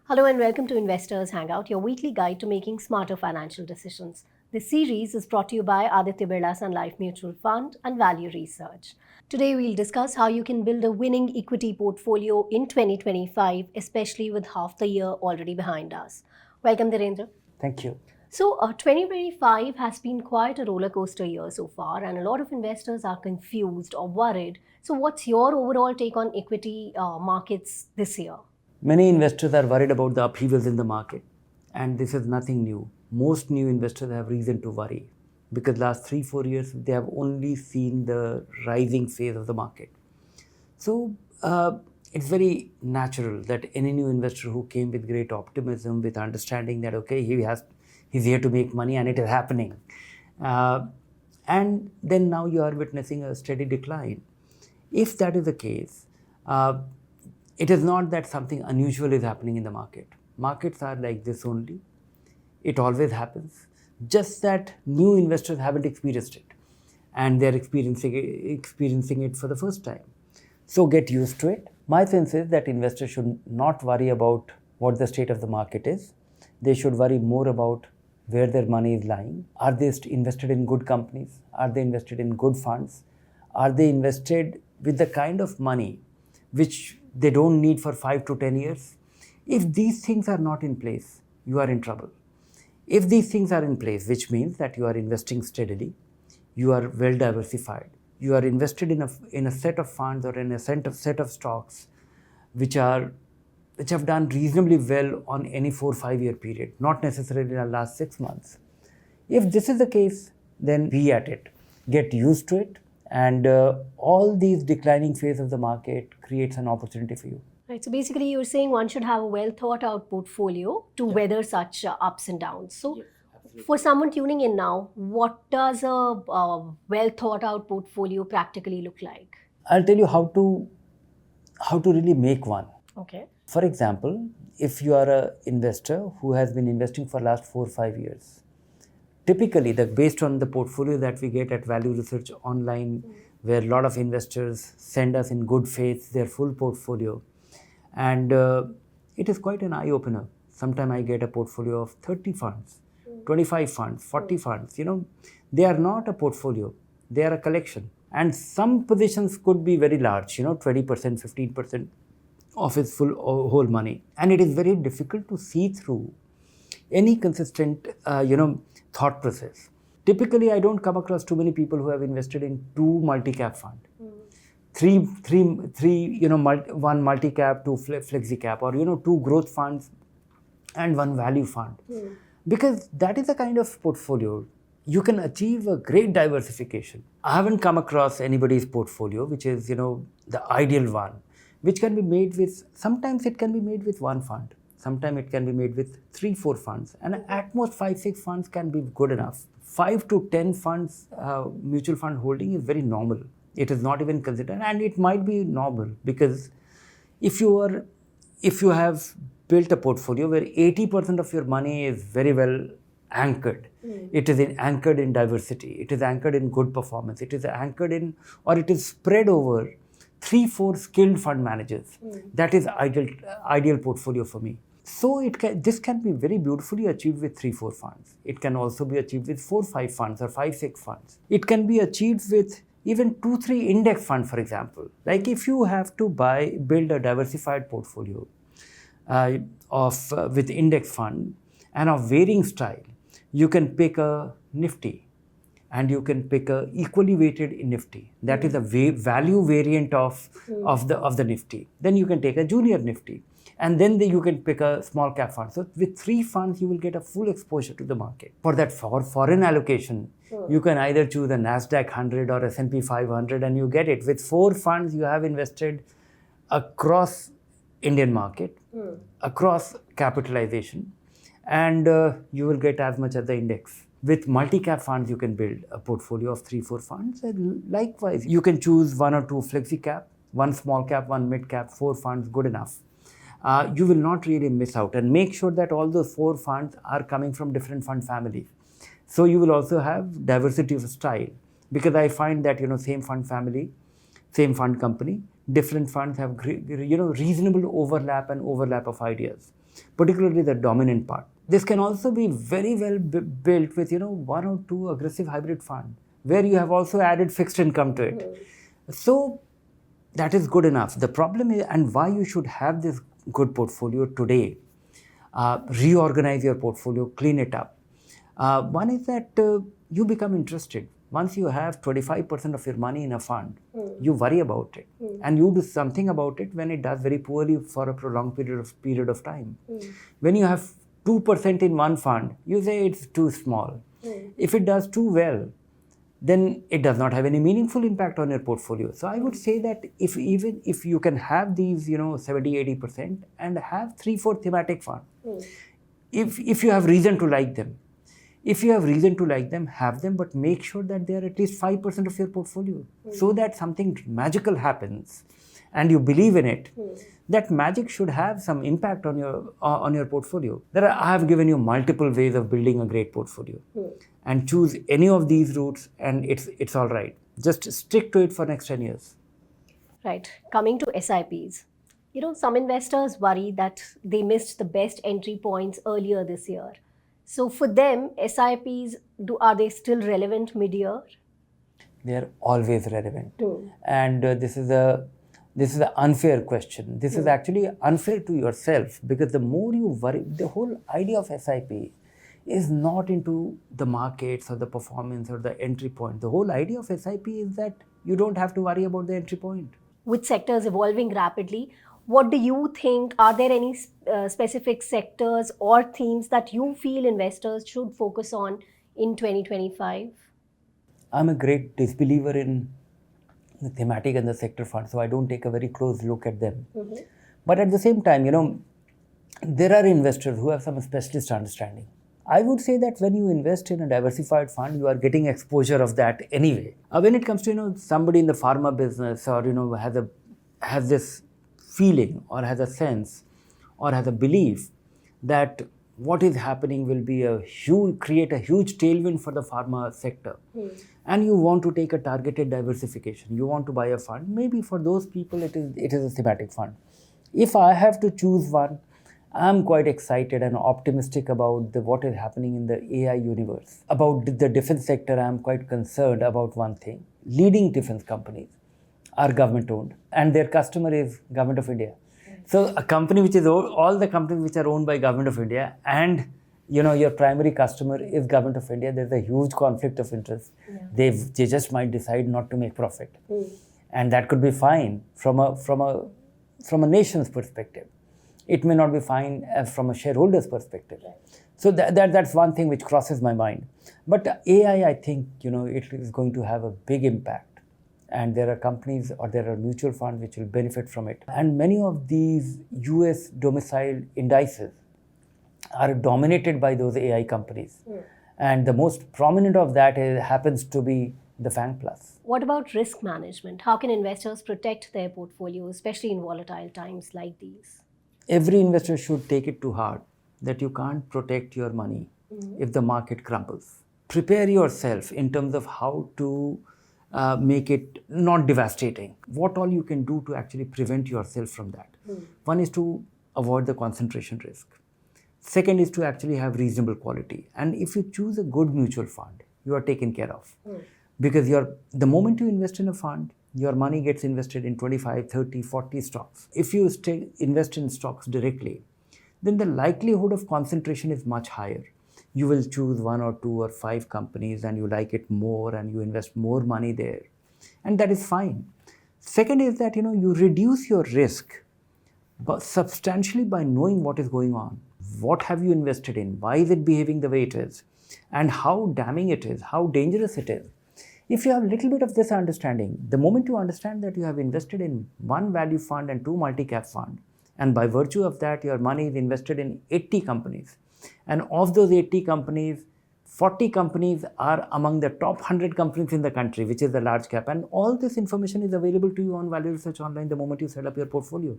Hello and welcome to Investors Hangout, your weekly guide to making smarter financial decisions. This series is brought to you by Aditya Birla Sun Life Mutual Fund and Value Research. Today we'll discuss how you can build a winning equity portfolio in 2025, especially with half the year already behind us. Welcome, Dhirendra. Thank you. So, 2025 has been quite a roller coaster year so far, and a lot of investors are confused or worried. So, what's your overall take on equity markets this year? Many investors are worried about the upheavals in the market, and this is nothing new. Most new investors have reason to worry because last 3-4 years they have only seen the rising phase of the market. So it's very natural that any new investor who came with great optimism, with understanding that okay, he's here to make money and it is happening, and then now you are witnessing a steady decline. If that is the case, it is not that something unusual is happening in the market. Markets are like this only. It always happens. Just that new investors haven't experienced it, and they're experiencing it for the first time. So get used to it. My sense is that investors should not worry about what the state of the market is. They should worry more about where their money is lying. Are they invested in good companies? Are they invested in good funds? Are they invested with the kind of money which they don't need for 5 to 10 years? If these things are not in place, you are in trouble. If these things are in place, which means that you are investing steadily, you are well diversified, you are invested in a set of funds or in a set of stocks which have done reasonably well on any 4-5 year period, not necessarily in the last 6 months. If this is the case, then be at it. Get used to it. And all these declining phase of the market creates an opportunity for you. Right. So basically, you're saying one should have a well thought out portfolio to weather such ups and downs. So, for someone tuning in now, what does a well thought out portfolio practically look like? I'll tell you how to really make one. Okay. For example, if you are an investor who has been investing for last 4-5 years, typically, based on the portfolio that we get at Value Research online, where a lot of investors send us in good faith their full portfolio, and it is quite an eye-opener. Sometimes I get a portfolio of 30 funds, 25 funds, 40 funds. They are not a portfolio, they are a collection. And some positions could be very large, 20%, 15% of its whole money. And it is very difficult to see through any consistent, thought process. Typically, I don't come across too many people who have invested in 2 multi-cap fund, one multi-cap, 2 flexi-cap, or 2 growth funds and 1 value fund. Because that is the kind of portfolio you can achieve a great diversification. I haven't come across anybody's portfolio which is the ideal one, which can be made with, sometimes it can be made with 1 fund. Sometimes it can be made with 3-4 funds, and at most 5-6 funds can be good enough. 5 to 10 funds mutual fund holding is very normal. It is not even considered, and it might be normal because if you have built a portfolio where 80% of your money is very well anchored, it is anchored in diversity, it is anchored in good performance, it is anchored in, or it is spread over 3-4 skilled fund managers. That is ideal portfolio for me. So this can be very beautifully achieved with 3-4 funds. It can also be achieved with 4-5 funds or 5-6 funds. It can be achieved with even 2-3 index funds, for example. Like if you have to build a diversified portfolio with index fund and of varying style, you can pick a Nifty and you can pick a equally weighted in Nifty. That is a value variant of the Nifty. Then you can take a junior Nifty. And then you can pick a small cap fund. So with 3 funds, you will get a full exposure to the market. For that foreign allocation, you can either choose a NASDAQ 100 or S&P 500 and you get it. With 4 funds, you have invested across Indian market, across capitalization, and you will get as much as the index. With multi-cap funds, you can build a portfolio of 3-4 funds. And likewise, you can choose 1 or 2 flexi cap, 1 small cap, 1 mid cap, 4 funds, good enough. You will not really miss out, and make sure that all those 4 funds are coming from different fund families. So you will also have diversity of style, because I find that same fund family, same fund company, different funds have reasonable overlap of ideas. particularly the dominant part. This can also be very well built with, one or two aggressive hybrid fund where you have also added fixed income to it. So that is good enough. The problem is, and why you should have this good portfolio today, reorganize your portfolio, clean it up. One is that you become interested. Once you have 25% of your money in a fund, you worry about it. And you do something about it when it does very poorly for a prolonged period of time. When you have 2% in one fund, you say it's too small. If it does too well, then it does not have any meaningful impact on your portfolio. So I would say that even if you can have these 70-80% and have 3-4 thematic funds, if you have reason to like them, have them, but make sure that they are at least 5% of your portfolio, so that something magical happens and you believe in it. That magic should have some impact on your portfolio. I have given you multiple ways of building a great portfolio, and choose any of these routes, and it's all right. Just stick to it for next 10 years. Right. Coming to SIPs, some investors worry that they missed the best entry points earlier this year. So for them, SIPs, are they still relevant mid-year? They are always relevant. And this is an unfair question. This is actually unfair to yourself, because the more you worry, the whole idea of SIP is not into the markets or the performance or the entry point. The whole idea of SIP is that you don't have to worry about the entry point. With sectors evolving rapidly, what do you think? Are there any specific sectors or themes that you feel investors should focus on in 2025? I'm a great disbeliever in the thematic and the sector funds, so I don't take a very close look at them. But at the same time, there are investors who have some specialist understanding. I would say that when you invest in a diversified fund, you are getting exposure of that anyway. When it comes to somebody in the pharma business, or has this feeling or has a sense or has a belief that what is happening will be create a huge tailwind for the pharma sector, and you want to take a targeted diversification, you want to buy a fund, maybe for those people it is a thematic fund. If I have to choose one, I'm quite excited and optimistic about what is happening in the AI universe. About the defense sector, I'm quite concerned about one thing. Leading defense companies are government owned, and their customer is Government of India. So a company which is all the companies which are owned by Government of India, and your primary customer is Government of India, there's a huge conflict of interest. They just might decide not to make profit, and that could be fine from a nation's perspective. It may not be fine from a shareholder's perspective. So that's one thing which crosses my mind. But AI, I think, it is going to have a big impact. And there are companies or there are mutual funds which will benefit from it. And many of these US domiciled indices are dominated by those AI companies. And the most prominent of that happens to be the FANG Plus. What about risk management? How can investors protect their portfolios, especially in volatile times like these? Every investor should take it to heart that you can't protect your money if the market crumbles. Prepare yourself in terms of how to make it not devastating. What all you can do to actually prevent yourself from that. One is to avoid the concentration risk. Second is to actually have reasonable quality. And if you choose a good mutual fund, you are taken care of. Because the moment you invest in a fund, your money gets invested in 25, 30, 40 stocks. If you invest in stocks directly, then the likelihood of concentration is much higher. You will choose 1 or 2 or 5 companies and you like it more and you invest more money there. And that is fine. Second is that, you reduce your risk substantially by knowing what is going on. What have you invested in? Why is it behaving the way it is? And how damning it is, how dangerous it is. If you have a little bit of this understanding, the moment you understand that you have invested in 1 value fund and 2 multi-cap fund, and by virtue of that, your money is invested in 80 companies. And of those 80 companies, 40 companies are among the top 100 companies in the country, which is the large cap. And all this information is available to you on Value Research Online the moment you set up your portfolio.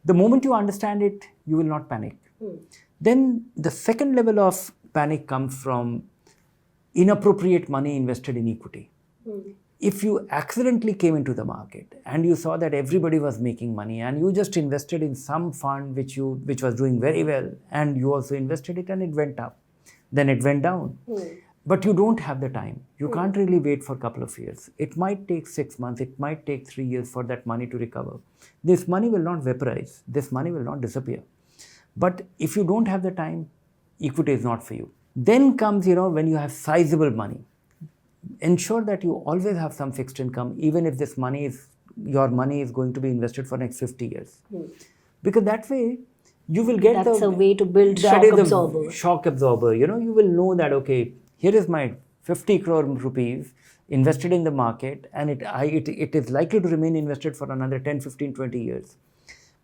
The moment you understand it, you will not panic. Then the second level of panic comes from inappropriate money invested in equity. If you accidentally came into the market and you saw that everybody was making money and you just invested in some fund which was doing very well, and you also invested it and it went up, then it went down. But you don't have the time. You can't really wait for a couple of years. It might take 6 months, it might take 3 years for that money to recover. This money will not vaporize. This money will not disappear. But if you don't have the time, equity is not for you. Then comes, when you have sizable money. Ensure that you always have some fixed income, even if your money is going to be invested for next 50 years. Because that way, you will get That's a way to build shock absorber. Shock absorber. You will know that, okay, here is my 50 crore rupees invested in the market, and it is likely to remain invested for another 10, 15, 20 years.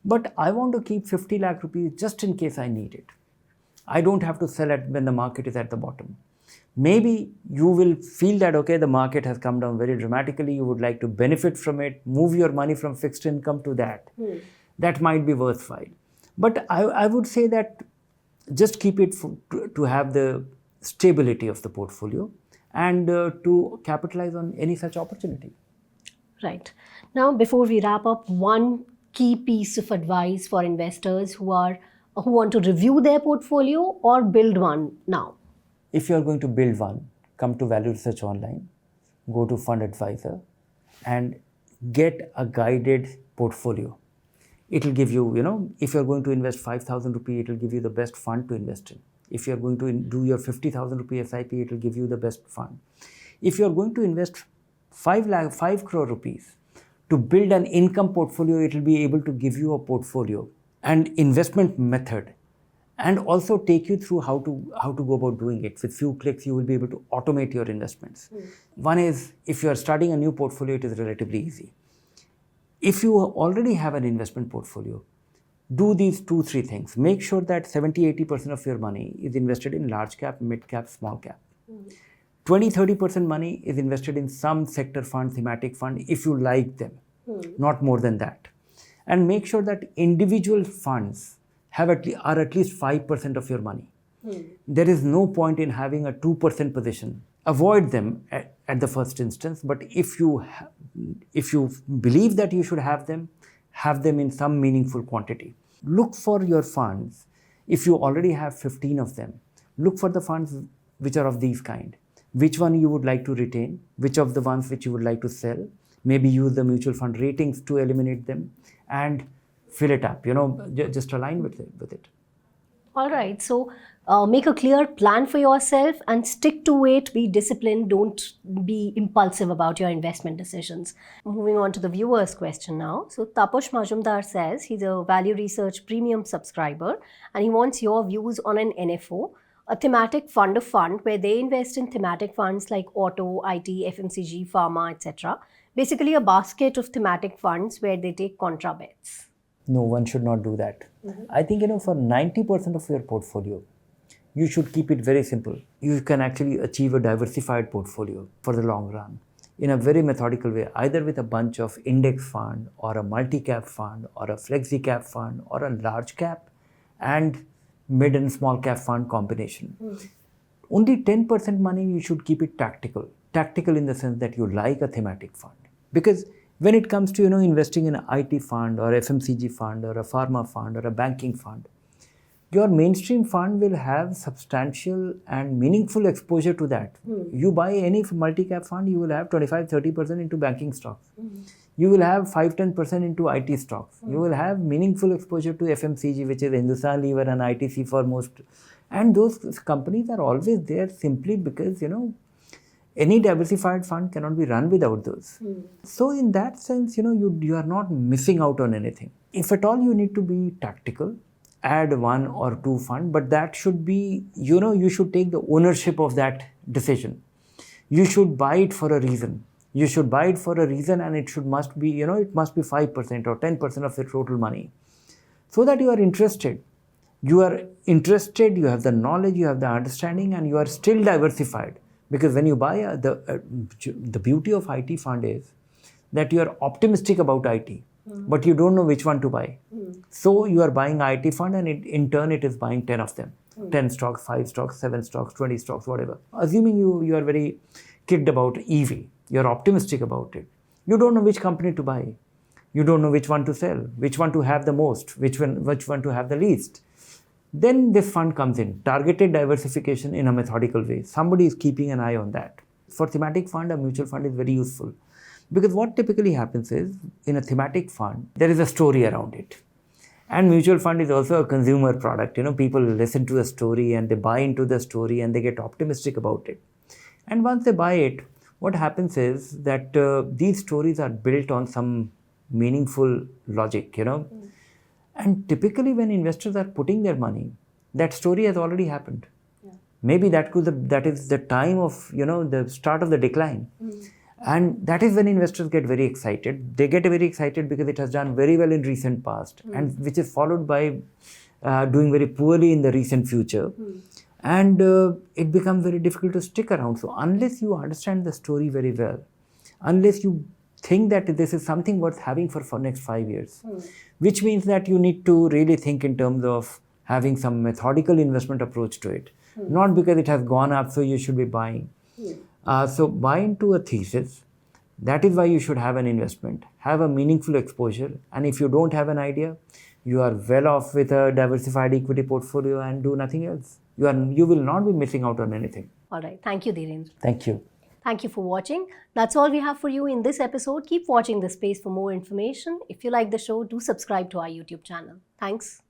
But I want to keep 50 lakh rupees just in case I need it. I don't have to sell it when the market is at the bottom. Maybe you will feel that, okay, the market has come down very dramatically. You would like to benefit from it, move your money from fixed income to that. That might be worthwhile. But I would say that just keep it to have the stability of the portfolio and to capitalize on any such opportunity. Right. Now, before we wrap up, one key piece of advice for investors who want to review their portfolio or build one now. If you are going to build one, come to Value Research Online, go to Fund Advisor and get a guided portfolio. It will give you, if you are going to invest 5,000 rupees, it will give you the best fund to invest in. If you are going to do your 50,000 rupee SIP, it will give you the best fund. If you are going to invest 5 crore rupees to build an income portfolio, it will be able to give you a portfolio and investment method, and also take you through how to go about doing it. With few clicks, you will be able to automate your investments. One is, if you are starting a new portfolio, it is relatively easy. If you already have an investment portfolio, do these 2-3 things. Make sure that 70-80% of your money is invested in large cap, mid cap, small cap. 20-30% money is invested in some sector fund, thematic fund, if you like them, not more than that. And make sure that individual funds are at least 5% of your money. There is no point in having a 2% position. Avoid them at the first instance, but if you believe that you should have them in some meaningful quantity. Look for your funds. If you already have 15 of them, look for the funds which are of these kind. Which one you would like to retain, which of the ones which you would like to sell. Maybe use the mutual fund ratings to eliminate them and fill it up, just align with it. All right. So make a clear plan for yourself and stick to it. Be disciplined. Don't be impulsive about your investment decisions. Moving on to the viewer's question now. So Taposh Majumdar says he's a Value Research Premium subscriber and he wants your views on an NFO, a thematic fund of fund where they invest in thematic funds like auto, IT, FMCG, pharma, etc. Basically a basket of thematic funds where they take contra bets. No, one should not do that. I think, for 90% of your portfolio, you should keep it very simple. You can actually achieve a diversified portfolio for the long run in a very methodical way, either with a bunch of index fund or a multi-cap fund or a flexi-cap fund or a large cap and mid and small cap fund combination. Only 10% money you should keep it tactical. Tactical in the sense that you like a thematic fund. Because when it comes to investing in an IT fund or FMCG fund or a pharma fund or a banking fund, your mainstream fund will have substantial and meaningful exposure to that. You buy any multi-cap fund, you will have 25-30% into banking stocks. You will have 5-10% into IT stocks. You will have meaningful exposure to FMCG, which is Hindustan Lever and ITC for most. And those companies are always there simply because, any diversified fund cannot be run without those. So in that sense, you are not missing out on anything. If at all you need to be tactical, add 1 or 2 fund, but that should be, you should take the ownership of that decision. You should buy it for a reason. You should buy it for a reason and it must be 5% or 10% of your total money. So that you are interested. You have the knowledge, you have the understanding, and you are still diversified. Because when you buy, the beauty of IT fund is that you are optimistic about IT, but you don't know which one to buy. So you are buying IT fund and in turn it is buying 10 of them. 10 stocks, 5 stocks, 7 stocks, 20 stocks, whatever. Assuming you are very kicked about EV. you're optimistic about it. You don't know which company to buy. You don't know which one to sell, which one to have the most, which one to have the least. Then this fund comes in, targeted diversification in a methodical way. Somebody is keeping an eye on that. For thematic fund, a mutual fund is very useful because what typically happens is in a thematic fund, there is a story around it. And mutual fund is also a consumer product. People listen to a story and they buy into the story and they get optimistic about it. And once they buy it, what happens is that these stories are built on some meaningful logic, And typically when investors are putting their money, that story has already happened. Yeah. Maybe that is the time of, the start of the decline. And that is when investors get very excited. They get very excited because it has done very well in recent past and which is followed by doing very poorly in the recent future. And it becomes very difficult to stick around. So unless you understand the story very well, unless you think that this is something worth having for next 5 years, which means that you need to really think in terms of having some methodical investment approach to it. Not because it has gone up, so you should be buying. So buy into a thesis. That is why you should have an investment, have a meaningful exposure. And if you don't have an idea, you are well off with a diversified equity portfolio and do nothing else. You will not be missing out on anything. All right. Thank you, Dhirendra. Thank you. Thank you for watching. That's all we have for you in this episode. Keep watching this space for more information. If you like the show, do subscribe to our YouTube channel. Thanks.